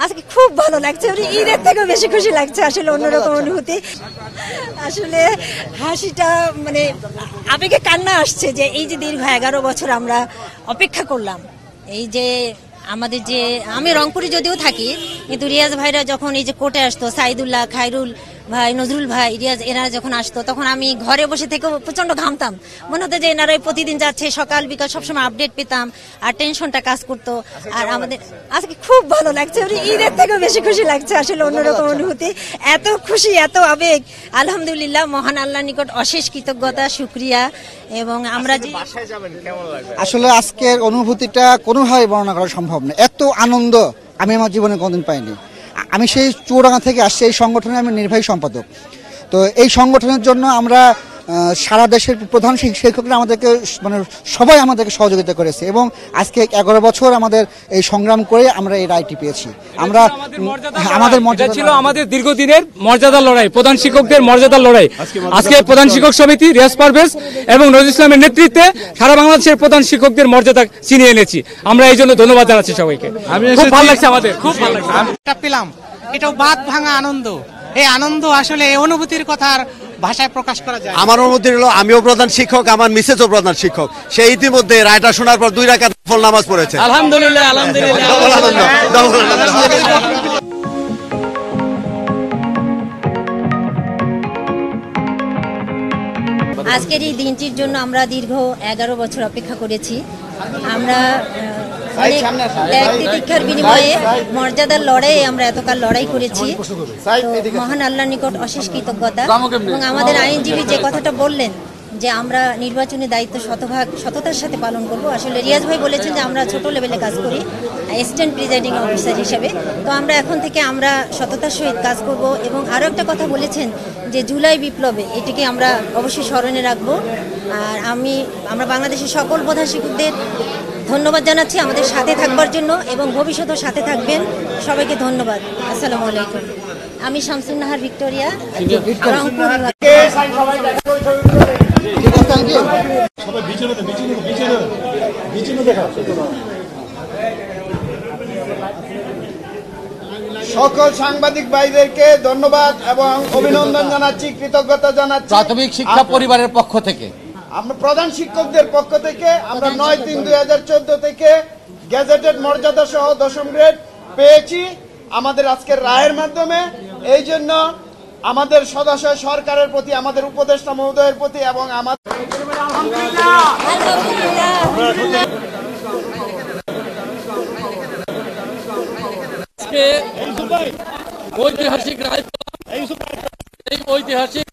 আজকে খুব ভালো লাগছে, ঈদের থেকেও বেশি খুশি লাগছে। আসলে অন্যরকম অনুভূতি, আসলে হাসিটা মানে আবেগে কান্না আসছে যে এই যে দীর্ঘ 11 বছর আমরা অপেক্ষা করলাম। এই যে আমাদের যে আমি রংপুরে যদিও থাকি, কিন্তু রিয়াজ ভাইরা যখন এই যে কোর্টে আসতো, সাইদুল্লাহ, খায়রুল ভাই, নজরুল ভাই, রিয়াজ এরা যখন আসতো, তখন আমি ঘরে বসে থেকে প্রচন্ড ঘামতাম। মনে হতো যে এনারাই প্রতিদিন যাচ্ছে, সকাল বিকাল সবসময় আপডেট পেতাম, আর টেনশনটা কাজ করতো। আর আমাদের আজকে খুব ভালো লাগছে, ঈদের থেকেও বেশি খুশি লাগছে। আসলে অন্যরকম অনুভূতি, এত খুশি, এত আবেগ। আলহামদুলিল্লাহ, মহান আল্লাহর নিকট অশেষ কৃতজ্ঞতা, শুকরিয়া। এবং আমরা যে আসলে আজকের অনুভূতিটা কোনোভাবে বর্ণনা করা সম্ভব না। এত আনন্দ আমি আমার জীবনে কোনোদিন পাইনি। আমি সেই চুয়াডাঙ্গা থেকে আসছি, এই সংগঠনে আমি নির্বাহী সম্পাদক। তো এই সংগঠনের জন্য আমরা সারা দেশের প্রধান শিক্ষকরা আমাদেরকে মানে সবাই আমাদেরকে সহযোগিতা করেছে, এবং আজকে 11 বছর আমাদের এই সংগ্রাম করে আমরা এই রায়টি পেয়েছি। আমরা আমাদের মর্যাদা ছিল, আমাদের দীর্ঘদিনের মর্যাদার লড়াই, প্রধান শিক্ষকদের মর্যাদার লড়াই। আজকে প্রধান শিক্ষক সমিতি, রিয়াজ পারভেজ এবং নজরুল ইসলামের নেতৃত্বে সারা বাংলাদেশের প্রধান শিক্ষকদের মর্যাদা ছিনিয়ে এনেছি। আমরা এই জন্য ধন্যবাদ জানাচ্ছি সবাইকে। খুব ভালো লাগছে, আমাদের খুব ভালো লাগছে। পেলাম, এটাও বাদ ভাঙা আনন্দ। এই আনন্দ আসলে এই অনুভূতির কথা ভাষায় প্রকাশ করা যায়। আমার অনুমতি হলো, আমিও প্রধান শিক্ষক, আমার মিসেসও প্রধান শিক্ষক। সে ইতিমধ্যে রায়টা শোনার পর 2 রাকাত নফল নামাজ পড়েছে। আলহামদুলিল্লাহ, আলহামদুলিল্লাহ। আজকের এই দিনটির জন্য আমরা দীর্ঘ 11 বছর অপেক্ষা করেছি। আমরা ত্যাগ তিতিক্ষার বিনিময়ে মর্যাদার লড়াইয়ে আমরা এতকাল লড়াই করেছি। তো মহান আল্লাহর নিকট অশেষ কৃতজ্ঞতা। এবং আমাদের আইনজীবী যে কথাটা বললেন যে আমরা নির্বাচনী দায়িত্ব সততার সাথে পালন করব, আসলে রিয়াজ ভাই বলেছেন যে আমরা ছোট লেভেলে কাজ করি অ্যাসিস্ট্যান্ট প্রিজাইডিং অফিসার হিসেবে। তো আমরা এখন থেকে আমরা সততার সহিত কাজ করব। এবং আরও একটা কথা বলেছেন যে জুলাই বিপ্লবে, এটিকে আমরা অবশ্যই স্মরণে রাখব। আর আমরা বাংলাদেশের সকল প্রধান শিক্ষকদের ধন্যবাদ জানাচ্ছি আমাদের সাথে থাকবার জন্য, এবং ভবিষ্যতেও সাথে থাকবেন। সবাইকে ধন্যবাদ। আসসালামু আলাইকুম। আমি শামসুন নাহার, ভিক্টোরিয়া, রংপুর। সকল সাংবাদিক ভাইদেরকে ধন্যবাদ এবং অভিনন্দন জানাচ্ছি, কৃতজ্ঞতা জানাচ্ছি। প্রাথমিক শিক্ষা পরিবারের পক্ষ থেকে, আমরা প্রধান শিক্ষকদের পক্ষ থেকে আমরা 9/3/2014 থেকে গেজেটেড মর্যাদা সহ 10ম গ্রেড পেয়েছি আমাদের আজকের রায়ের মাধ্যমে। এই জন্য আমাদের সদাশয় সরকারের প্রতি, আমাদের উপদেষ্টা মহোদয়ের প্রতি এবং আমাদের ঐতিহাসিক রায়, এই ঐতিহাসিক